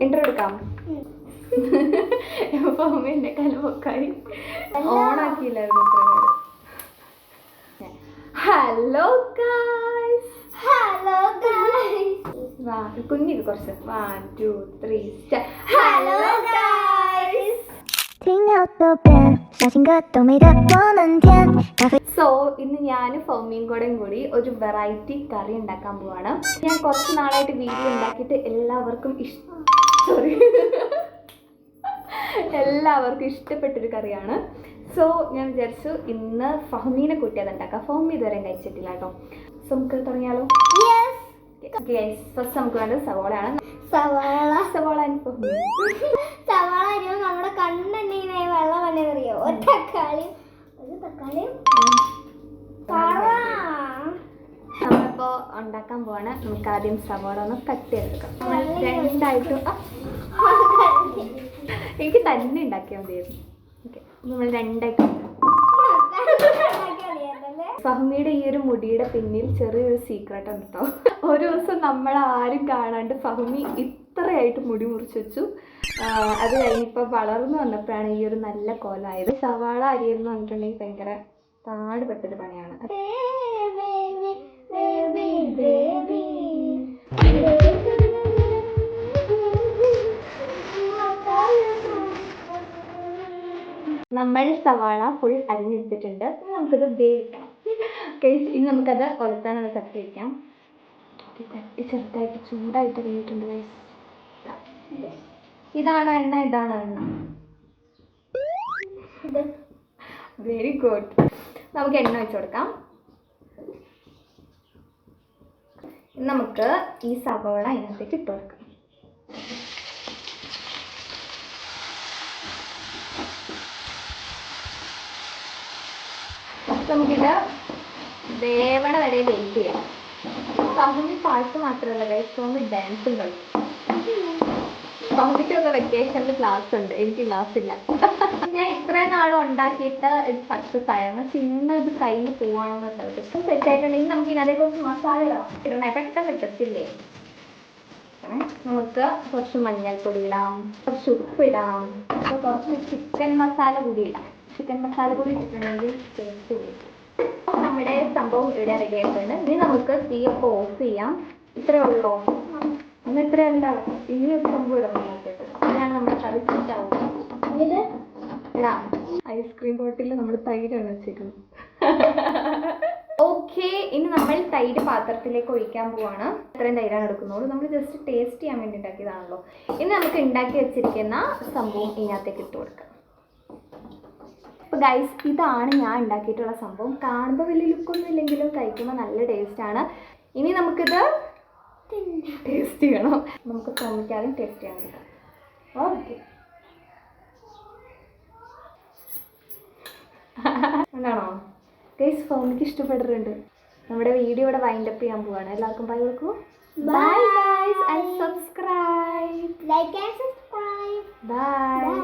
Intro എടുക്കാം. ഫഹ്മി എന്നെ കലമൊക്കായി ഓണാക്കിയില്ലായിരുന്നു ഇത്ര നേരം. Hello guys, hello guys. കുഞ്ഞിത് കുറച്ച് 1 2 3 ഹലോ ഗായ്സ്. സോ ഇന്ന് ഞാനും ഫഹ്മിയും കൂടി ഒരു വെറൈറ്റി കറി ഉണ്ടാക്കാൻ പോവാണ്. ഞാൻ കുറച്ച് നാളായിട്ട് വീഡിയോ ഉണ്ടാക്കിയിട്ട് എല്ലാവർക്കും ഇഷ്ടപ്പെട്ടൊരു കറിയാണ്. സോ ഞാൻ വിചാരിച്ചു ഇന്ന് ഫഹ്മീനെ കൂട്ടി അത് ഉണ്ടാക്കാം. ഫഹ്മി ഇതുവരെ കഴിച്ചിട്ടില്ല കേട്ടോ. സോ നമുക്ക് തുടങ്ങിയാലോ? ഫസ്റ്റ് നമുക്ക് വേണ്ടത് സവാളയാണ്. സവാള നമ്മുടെ കണ്ണുണ്ടെങ്കിൽ വെള്ളം വന്നെ അറിയോ? ഒരു തക്കാളിയും നമ്മളിപ്പോ ഉണ്ടാക്കാൻ പോവാണ്. നമുക്ക് ആദ്യം സവാള ഒന്ന് കട്ട് ചെയ്തെടുക്കാം. രണ്ടായിട്ടും എനിക്ക് തന്നെ ഉണ്ടാക്കിയാൽ മതിയായിരുന്നു. ഓക്കെ, നമ്മൾ രണ്ടായിട്ടും. ഫഹ്മിയുടെ ഈ ഒരു മുടിയുടെ പിന്നിൽ ചെറിയൊരു സീക്രട്ട് ഉണ്ട് കേട്ടോ. ഒരു ദിവസം നമ്മളാരും കാണാണ്ട് ഫഹ്മി ഇത്രയായിട്ട് മുടി മുറിച്ച് വെച്ചു. അത് കഴിഞ്ഞിപ്പോൾ വളർന്നു വന്നപ്പോഴാണ് ഈ ഒരു നല്ല കോലായത്. സവാള അരിയെന്ന് പറഞ്ഞിട്ടുണ്ടെങ്കിൽ ഭയങ്കര പാടുപെട്ടൊരു പണിയാണ്. നമ്മൾ സവാള ഫുൾ അരിഞ്ഞെടുത്തിട്ടുണ്ട്. നമുക്കത് വേവിക്കണം. ഇനി നമുക്കത് കൊളുത്താനുള്ള തട്ടി വയ്ക്കാം. ചെറുതായിട്ട് ചൂടായിട്ട് വേവിട്ടുണ്ട്. ഇതാണോ എണ്ണ? ഇതാണോ എണ്ണ? Very good. നമുക്ക് എണ്ണ വെച്ച് കൊടുക്കാം. നമുക്ക് ഈ സവാള അതിനകത്തേക്ക് ഇട്ട് കൊടുക്കാം. നമുക്കിത് വേവണ വരെ വെയിറ്റ് ചെയ്യാം. ഫഹ്മി പാട്ട് മാത്രമല്ല കഴിച്ചോണ്ട് ഡാൻസും കളിക്കും. ഫഹ്മിക്കൊക്കെ വെക്കേഷനിൽ ക്ലാസ് ഉണ്ട്, എനിക്ക് ക്ലാസ് ഇല്ല. ഞാൻ ഇത്രയും നാളും ഉണ്ടാക്കിയിട്ട് ഇത് സക്സസ് ആയിരുന്നു. ചിന്ന ഇത് കയ്യിൽ പോവാണെന്നുള്ളത് ഇപ്പം സെറ്റായിട്ടുണ്ടെങ്കിൽ നമുക്ക് ഇതിനകത്തെ കുറച്ച് മസാല ഇടണേ. പെട്ടെന്ന് കിട്ടത്തില്ലേ? നമുക്ക് കുറച്ച് മഞ്ഞൾപ്പൊടി ഇടാം, കുറച്ച് ഉപ്പിടാം, കുറച്ച് ചിക്കൻ മസാല കൂടി ഇടാം. ചിക്കൻ മസാല കൂടി ഇട്ടിട്ടുണ്ടെങ്കിൽ ടേസ്റ്റ് കൂടി. നമ്മുടെ സംഭവം ഇവിടെ റെഡി ആയിട്ടുണ്ട്. ഇനി നമുക്ക് തീയൊക്കെ ഓഫ് ചെയ്യാം. ഇത്രയേ ഉള്ളൂ. ഒന്ന് ഇത്രയേ ഉണ്ടാവും. ഇനി ഒരു സംഭവം ഇടാൻ നോക്കിയിട്ട് അതാണ് നമ്മുടെ കറി സെറ്റാവും. ഇടാം. ഐസ്ക്രീം ബോട്ടിൽ നമ്മൾ തൈരാണ് വെച്ചിരിക്കുന്നത്. ഓക്കെ, ഇനി നമ്മൾ തൈര് പാത്രത്തിലേക്ക് ഒഴിക്കാൻ പോവാണ്. ഇത്രയും തൈരാണ് എടുക്കുന്നുള്ളൂ. നമ്മൾ ജസ്റ്റ് ടേസ്റ്റ് ചെയ്യാൻ വേണ്ടി ഉണ്ടാക്കിയതാണല്ലോ. ഇനി നമുക്ക് ഉണ്ടാക്കി വെച്ചിരിക്കുന്ന സംഭവം ഇതിനകത്തേക്ക് ഇട്ട് കൊടുക്കാം. അപ്പോൾ ഗൈസ്, ഇതാണ് ഞാൻ ഉണ്ടാക്കിയിട്ടുള്ള സംഭവം. കാണുമ്പോൾ വലിയ ലുക്കൊന്നും ഇല്ലെങ്കിലും കഴിക്കുമ്പോൾ നല്ല ടേസ്റ്റാണ്. ഇനി നമുക്കിത് ടേസ്റ്റ് ചെയ്യണം. നമുക്ക് തോന്നിക്കാലും ടേസ്റ്റ് ചെയ്യാൻ പറ്റും. ഓക്കെ, എന്താണോ ഗൈസ്? ഫഹ്മിക്ക് ഇഷ്ടപ്പെട്ടിട്ടുണ്ട്. നമ്മുടെ വീഡിയോ ഇവിടെ വൈൻഡപ്പ് ചെയ്യാൻ പോവാണ്. എല്ലാവർക്കും ബൈ കൊടുക്കൂ. Bye guys, and subscribe, like and subscribe. By.